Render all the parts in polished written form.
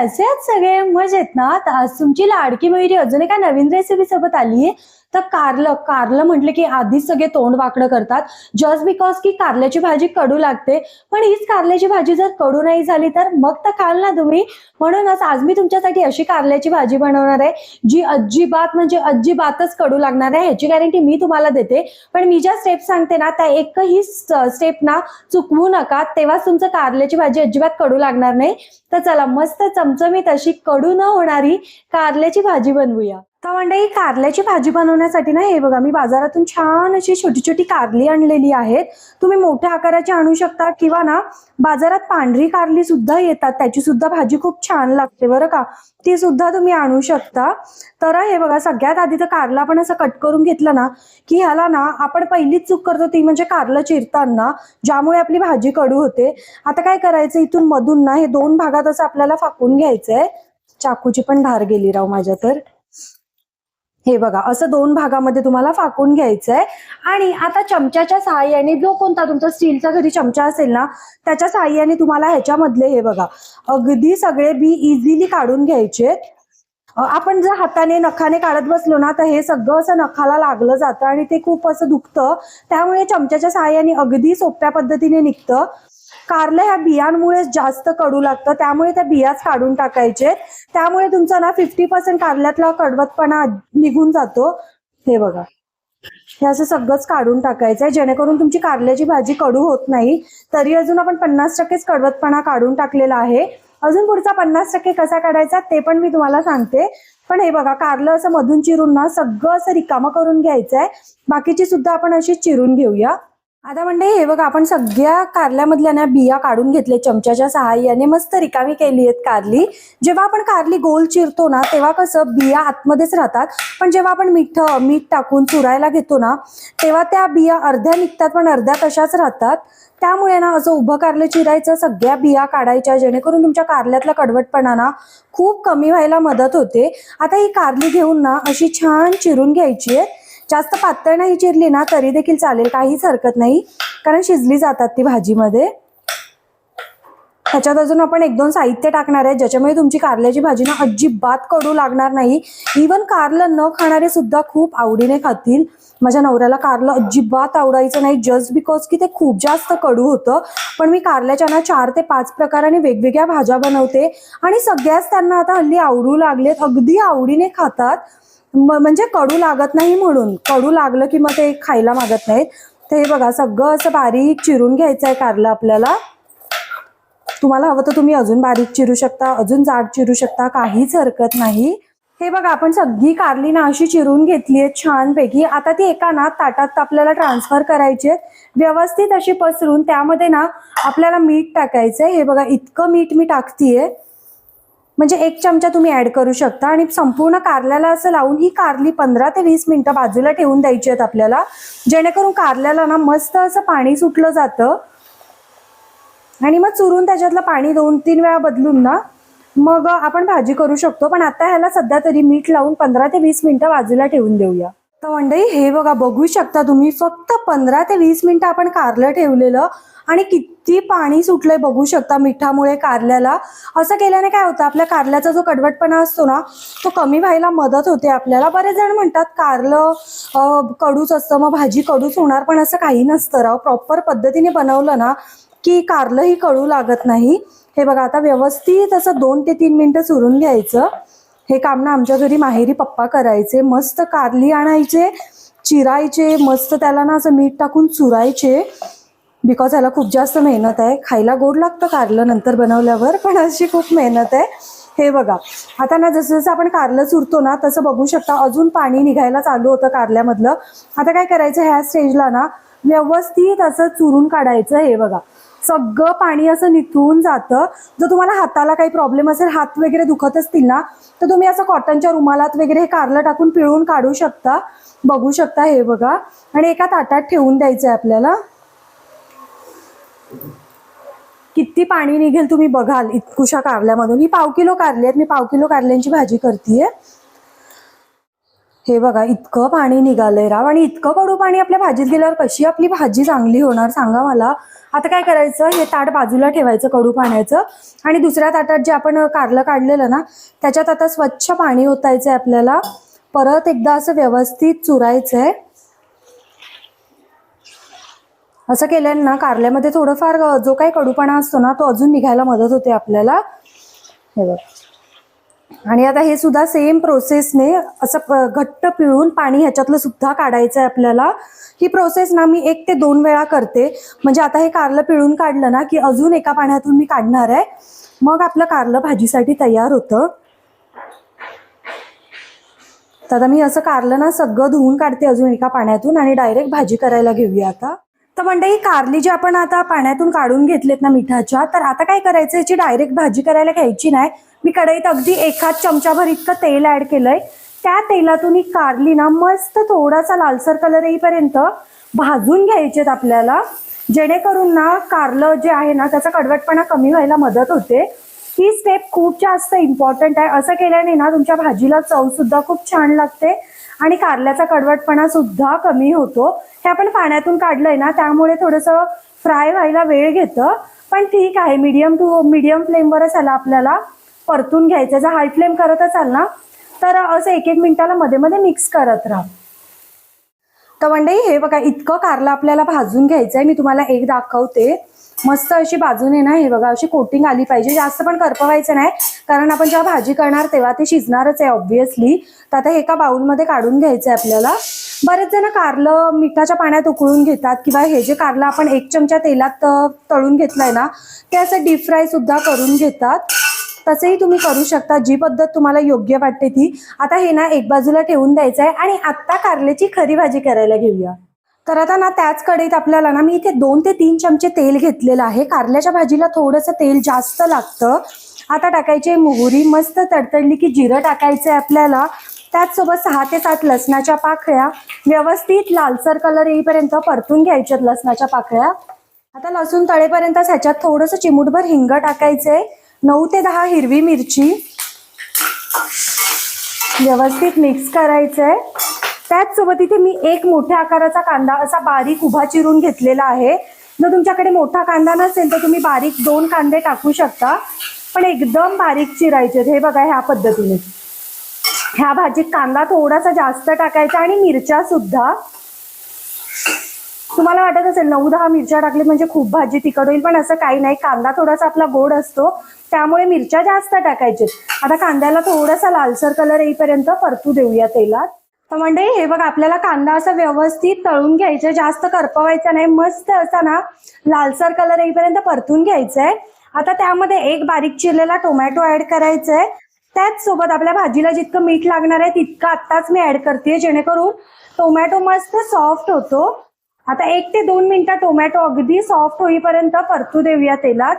कसे आहेत सगळे? मजेत ना? तर आज तुमची लाडकी बहिणी अजून एका नवीन रेसिपी सोबत आलीये. तर कारलं कारलं म्हटलं की आधीच सगळे तोंड वाकडं करतात. जस्ट बिकॉज की कारल्याची भाजी कडू लागते. पण हीच कारल्याची भाजी जर कडू नाही झाली तर मग तर खाल ना तुम्ही. म्हणूनच आज मी तुमच्यासाठी अशी कारल्याची भाजी बनवणार आहे, जी अजिबात म्हणजे अजिबातच कडू लागणार आहे. ह्याची गॅरंटी मी तुम्हाला देते. पण मी ज्या स्टेप सांगते ना, त्या एकही स्टेप ना चुकवू नका. तेव्हाच तुमचं कारल्याची भाजी अजिबात कडू लागणार नाही. तर चला मस्त चमचमीत अशी कडू न होणारी कारल्याची भाजी बनवूया. तर मंडळी, कारल्याची भाजी बनवण्यासाठी ना, हे बघा मी बाजारातून छान अशी छोटी छोटी कारली आणलेली आहेत. तुम्ही मोठ्या आकाराची आणू शकता किंवा ना बाजारात पांढरी कारली सुद्धा येतात, त्याची सुद्धा भाजी खूप छान लागते बरं का. ती सुद्धा तुम्ही आणू शकता. तर हे बघा, सगळ्यात आधी तर कारला आपण असं कट करून घेतलं ना, की ह्याला ना आपण पहिलीच चूक करतो ती म्हणजे कारलं चिरताना, ज्यामुळे आपली भाजी कडू होते. आता काय करायचं, इथून मधून ना हे दोन भागात असं आपल्याला फाकून घ्यायचंय. चाकूची पण धार गेली राव माझ्या तर. हे बघा, असं दोन भागामध्ये तुम्हाला फाकून घ्यायचंय. आणि आता चमच्याच्या सहाय्याने, जो कोणता तुमचा स्टीलचा घरी चमचा असेल ना, त्याच्या सहाय्याने तुम्हाला ह्याच्यामधले हे बघा अगदी सगळे बी इझिली काढून घ्यायचे. आपण जर हाताने नखाने काढत बसलो ना, तर हे सगळं असं नखाला लागलं जातं आणि ते खूप असं दुखतं. त्यामुळे चमच्याच्या सहाय्याने अगदी सोप्या पद्धतीने निघतं. कारलं ह्या बियांमुळे जास्त कडू लागतं, त्यामुळे त्या बियाच काढून टाकायचे. त्यामुळे तुमचा ना 50% कारल्यातला कडवटपणा निघून जातो. हे बघा, हे असं सगळंच काढून टाकायचंय, जेणेकरून तुमची कारल्याची भाजी कडू होत नाही. तरी अजून आपण 50%च कडवटपणा काढून टाकलेला आहे. अजून पुढचा 50% कसा काढायचा ते पण मी तुम्हाला सांगते. पण हे बघा, कारलं असं मधून चिरून ना सगळं असं रिकामं करून घ्यायचंय. बाकीची सुद्धा आपण अशी चिरून घेऊया. आता म्हणजे हे बघा, आपण सगळ्या कारल्यामधल्या ना बिया काढून घेतले चमच्याच्या सहाय्याने, मस्त रिकामी केली आहेत कारली. जेव्हा आपण कारली गोल चिरतो ना, तेव्हा कसं बिया आतमध्येच राहतात. पण जेव्हा आपण मीठ टाकून चुरायला घेतो ना, तेव्हा त्या बिया अर्ध्या निघतात पण अर्ध्या तशाच राहतात. त्यामुळे ना असं उभं कारलं चिरायचं, सगळ्या बिया काढायच्या, जेणेकरून तुमच्या कारल्यातला कडवटपणा ना खूप कमी व्हायला मदत होते. आता ही कारली घेऊन ना अशी छान चिरून घ्यायची आहे. जास्त पातळ नाही चिरली ना तरी देखील चालेल, काहीच हरकत नाही, कारण शिजली जातात ती भाजीमध्ये. ह्याच्यात अजून आपण एक दोन साहित्य टाकणार आहे, ज्याच्यामुळे तुमची कारल्याची भाजी ना अजिबात कडू लागणार नाही. इवन कारलं न खाणारे सुद्धा खूप आवडीने खातील. माझ्या नवऱ्याला कारलं अजिबात आवडायचं नाही, जस्ट बिकॉज की ते खूप जास्त कडू होतं. पण मी कारल्याच्या ना 4 ते 5 प्रकाराने वेगवेगळ्या भाज्या बनवते आणि सगळ्याच त्यांना आता हल्ली आवडू लागलेत, अगदी आवडीने खातात. म्हणजे कडू लागत नाही म्हणून, कडू लागलं की मग ते खायला मागत नाहीत. तर हे बघा, सगळं असं बारीक चिरून घ्यायचं आहे कारलं आपल्याला. तुम्हाला हवं तर तुम्ही अजून बारीक चिरू शकता, अजून जाड चिरू शकता, काहीच हरकत नाही. हे बघा, आपण सगळी कारली ना अशी चिरून घेतली आहे छानपैकी. आता ती एका ना ताटात आपल्याला ट्रान्सफर करायची आहे, व्यवस्थित अशी पसरून. त्यामध्ये ना आपल्याला मीठ टाकायचंय. हे बघा, इतकं मीठ मी टाकतीये, म्हणजे 1 चमचा तुम्ही ऍड करू शकता. आणि संपूर्ण कारल्याला असं लावून ही कारली 15 ते 20 मिनिटं बाजूला ठेवून द्यायची आहेत आपल्याला, जेणेकरून कारल्याला ना मस्त असं पाणी सुटलं जातं. आणि मग चुरून त्याच्यातलं पाणी 2-3 वेळा बदलून ना मग आपण भाजी करू शकतो. पण आता ह्याला सध्या तरी मीठ लावून 15 ते 20 मिनिटं बाजूला ठेवून देऊया. तर मंडळी, हे बघा, बघू शकता तुम्ही, फक्त 15 ते 20 मिनिटं आपण कारलं ठेवलेलं आणि किती पाणी सुटलंय बघू शकता मिठामुळे कारल्याला. असं केल्याने काय होतं, आपल्या कारल्याचा जो कडवटपणा असतो ना तो कमी व्हायला मदत होते आपल्याला. बरेच जण म्हणतात कारलं कडूच असतं, मग भाजी कडूच होणार, पण असं काही नसतं राव. प्रॉपर पद्धतीने बनवलं ना की कारलंही कडू लागत नाही. हे बघा, आता व्यवस्थित असं 2 ते 3 मिनिटं चुरून घ्यायचं. हे काम ना आमच्या घरी माहेरी पप्पा करायचे. मस्त कारली आणायचे, चिरायचे, मस्त त्याला ना असं मीठ टाकून चुरायचे. बिकॉज ह्याला खूप जास्त मेहनत आहे. खायला गोड लागतं कारलं नंतर बनवल्यावर, पण अशी खूप मेहनत आहे. हे बघा, आता ना जसं जसं आपण कारलं चुरतो ना तसं बघू शकता अजून पाणी निघायला चालू होतं कारल्यामधलं. आता काय करायचं, ह्या स्टेजला ना व्यवस्थित असं चुरून काढायचं. हे बघा, सगळं पाणी असं निथळून जातं. जर तुम्हाला हाताला काही प्रॉब्लेम असेल, हात वगैरे दुखत असतील ना, तर तुम्ही असं कॉटनच्या रुमालात वगैरे हे कारलं टाकून पिळून काढू शकता. बघू शकता, हे बघा. आणि एका ताटात ठेवून द्यायचं आहे आपल्याला. किती पाणी निघेल तुम्ही बघाल इतकुशा कारल्यामधून. ही 1/2 किलो कारली आहेत, मी 1/2 किलो कारल्यांची भाजी करतेय. हे बघा इतकं पाणी निघालंय राव, आणि इतकं कडू पाणी आपल्या भाजीत गेल्यावर कशी आपली भाजी चांगली होणार सांगा मला. आता काय करायचं, हे ताट बाजूला ठेवायचं कडू पाण्याचं, आणि दुसऱ्या ताटात जे आपण कारलं काढलेलं ना त्याच्यात आता स्वच्छ पाणी ओतायचंय आपल्याला. परत एकदा असं व्यवस्थित चुरायचंय. असं केल्याने ना कारल्यामध्ये थोडंफार जो काही कडूपणा असतो ना तो अजून निघायला मदत होते आपल्याला. हे बघ, आणि आता हे सुद्धा सेम प्रोसेसने असं घट्ट पिळून पाणी ह्याच्यातलं सुद्धा काढायचं आहे आपल्याला. ही प्रोसेस ना मी 1 ते 2 वेळा करते, म्हणजे आता हे कारलं पिळून काढलं ना की अजून एका पाण्यातून मी काढणार आहे, मग आपलं कारलं भाजीसाठी तयार होतं. तर आता मी असं कारलं ना सगळं धुवून काढते अजून एका पाण्यातून, आणि डायरेक्ट भाजी करायला घेऊया आता. तर मंडळी, कारली जी आपण आता पाण्यातून काढून घेतलेत ना मिठाच्या, तर आता काय करायचं, याची डायरेक्ट भाजी करायला घ्यायची नाही. मी कढईत अगदी 1 चमचाभर इतकं तेल ऍड केलंय. त्या तेलातून ही कारली ना मस्त थोडासा लालसर कलर येईपर्यंत भाजून घ्यायचेत आपल्याला, जेणेकरून ना कारलं जे आहे ना त्याचा कडवटपणा कमी व्हायला मदत होते. ही स्टेप खूप जास्त इम्पॉर्टंट आहे. असं केल्याने ना तुमच्या भाजीला चव सुद्धा खूप छान लागते आणि कारल्याचा कडवटपणा सुद्धा कमी होतो. हे आपण पाण्यातून काढलंय ना त्यामुळे थोडंसं फ्राय व्हायला वेळ घेतं, पण ठीक आहे. मीडियम फ्लेमवरच ह्याला आपल्याला परतून घ्यायचं. जर हाय फ्लेम करत असाल ना तर असं 1-1 मिनिटाला मध्ये मध्ये मिक्स करत राहा. तर मंडळी, हे बघा इतकं कारलं आपल्याला भाजून घ्यायचंय. मी तुम्हाला एक दाखवते. मस्त अशी बाजूने ना हे बघा अशी कोटिंग आली पाहिजे. जास्त पण करपवायचं नाही, कारण आपण जेव्हा भाजी करणार तेव्हा ते शिजणारच आहे ऑब्व्हियसली. तर आता हे एका बाउलमध्ये काढून घ्यायचंय आपल्याला. बरेच जण कारलं मिठाच्या पाण्यात उकळून घेतात, किंवा हे जे कारलं आपण 1 चमचा तेलात तळून घेतलंय ना ते असं डीप फ्राय सुद्धा करून घेतात. तसेही तुम्ही करू शकता, जी पद्धत तुम्हाला योग्य वाटते ती. आता हे ना एक बाजूला ठेवून द्यायचं आहे, आणि आता कारल्याची खरी भाजी करायला घेऊया. तर आता ना त्याच कढईत आपल्याला ना मी इथे 2 ते 3 चमचे तेल घेतलेलं आहे. कारल्याच्या भाजीला थोडंसं तेल जास्त लागतं. आता टाकायचे मोहरी. मस्त तडतडली की जिरं टाकायचंय आपल्याला. त्याचसोबत 6 ते 7 लसणाच्या पाकळ्या व्यवस्थित लालसर कलर येईपर्यंत परतून घ्यायच्यात लसणाच्या पाकळ्या. आता लसूण तळेपर्यंत ह्याच्यात थोडंसं चिमूटभर हिंग टाकायचंय. 9 ते 10 हिरवी मिरची व्यवस्थित मिक्स करायचंय. त्याचसोबत इथे मी 1 मोठ्या आकाराचा कांदा असा बारीक उभा चिरून घेतलेला आहे. जर तुमच्याकडे मोठा कांदा नसेल तर तुम्ही बारीक 2 कांदे टाकू शकता, पण एकदम बारीक चिरायचे. हे बघा ह्या पद्धतीने. ह्या भाजीत कांदा थोडासा जास्त टाकायचा, आणि मिरच्या सुद्धा. तुम्हाला वाटत असेल 9-10 मिरच्या टाकली म्हणजे खूप भाजी तिखट होईल, पण असं काही नाही. कांदा थोडासा आपला गोड असतो त्यामुळे मिरच्या जास्त टाकायचे. आता कांद्याला थोडासा लालसर कलर येईपर्यंत परतू देऊया तेलात. तर मंडळी, हे बघा आपल्याला कांदा असा व्यवस्थित तळून घ्यायचा, जास्त करपवायचा नाही. मस्त असा ना लालसर कलर येईपर्यंत परतून घ्यायचंय. आता त्यामध्ये 1 बारीक चिरलेला टोमॅटो ऍड करायचंय. त्याच सोबत आपल्या भाजीला जितकं मीठ लागणार आहे तितकं आत्ताच मी ऍड करते, जेणेकरून टोमॅटो मस्त सॉफ्ट होतो. आता 1 ते 2 मिनिटं टोमॅटो अगदी सॉफ्ट होईपर्यंत परतू देऊया तेलात.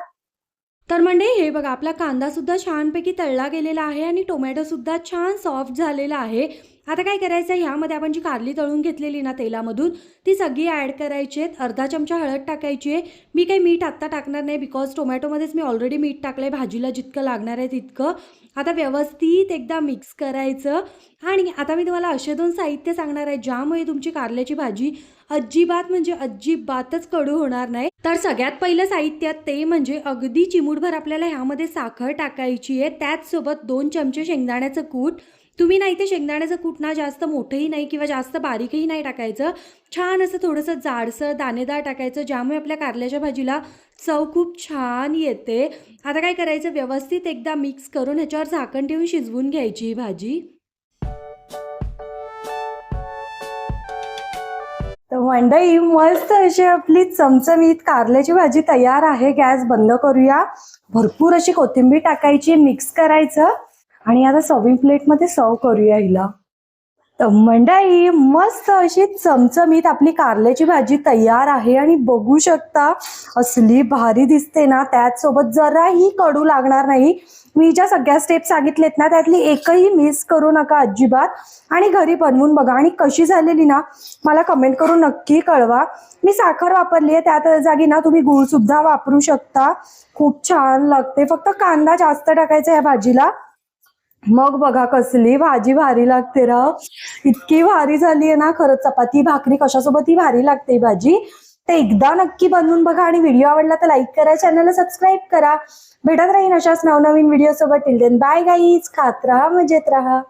तर म्हणजे हे बघा आपला कांदा सुद्धा छानपैकी तळला गेलेला आहे, आणि टोमॅटो सुद्धा छान सॉफ्ट झालेला आहे. आता काय करायचं, ह्यामध्ये आपण जी कारली तळून घेतलेली ना तेलामधून ती सगळी ऍड करायची आहेत. अर्धा चमचा हळद टाकायची आहे. मी काही मीठ आत्ता टाकणार नाही, बिकॉज टोमॅटोमध्येच मी ऑलरेडी मीठ टाकलंय, भाजीला जितकं लागणार आहे तितकं. आता व्यवस्थित एकदा मिक्स करायचं. आणि आता मी तुम्हाला असे 2 साहित्य सांगणार आहे ज्यामुळे तुमची कारल्याची भाजी अजिबात म्हणजे अजिबातच कडू होणार नाही. तर सगळ्यात पहिलं साहित्य ते म्हणजे अगदी चिमूटभर आपल्याला ह्यामध्ये साखर टाकायची आहे. त्याचसोबत 2 चमचे शेंगदाण्याचं कूट. तुम्ही ना इथे शेंगदाण्याचं कूट ना जास्त मोठंही नाही किंवा जास्त बारीकही नाही टाकायचं. छान असं थोडंसं जाडसर दाणेदार टाकायचं, ज्यामुळे आपल्या कारल्याच्या भाजीला चव खूप छान येते. आता काय करायचं, व्यवस्थित एकदा मिक्स करून ह्याच्यावर झाकण ठेवून शिजवून घ्यायची ही भाजी. तर मंडळी, मस्त अशी आपली चमचमीत कारल्याची भाजी तयार आहे. गॅस बंद करूया. भरपूर अशी कोथिंबीर टाकायची, मिक्स करायचं, आणि आता सर्विंग प्लेटमध्ये सर्व करूया हिला. तर मंडळी, मस्त अशी चमचमीत आपली कारल्याची भाजी तयार आहे, आणि बघू शकता असली भारी दिसते ना. त्याचसोबत जराही कडू लागणार नाही. मी ज्या सगळ्या स्टेप सांगितलेत ना त्यातली एकही मिस करू नका अजिबात, आणि घरी बनवून बघा. आणि कशी झालेली ना मला कमेंट करून नक्की कळवा. मी साखर वापरली आहे, त्या जागी ना तुम्ही गूळ सुद्धा वापरू शकता. खूप छान लागते. फक्त कांदा जास्त टाकायचा या भाजीला. मग बघा कसली भाजी भारी लागते राव, इतकी भारी झाली आहे ना खरंच. चपाती भाकरी कशासोबत ही भारी लागते ही भाजी. तर एकदा नक्की बनवून बघा आणि व्हिडिओ आवडला तर लाईक करा, चॅनलला सबस्क्राईब करा. भेटत राहीन अशाच नवनवीन व्हिडिओ सोबत. टिल देन बाय गाईज, खात राहा मजेत राहा.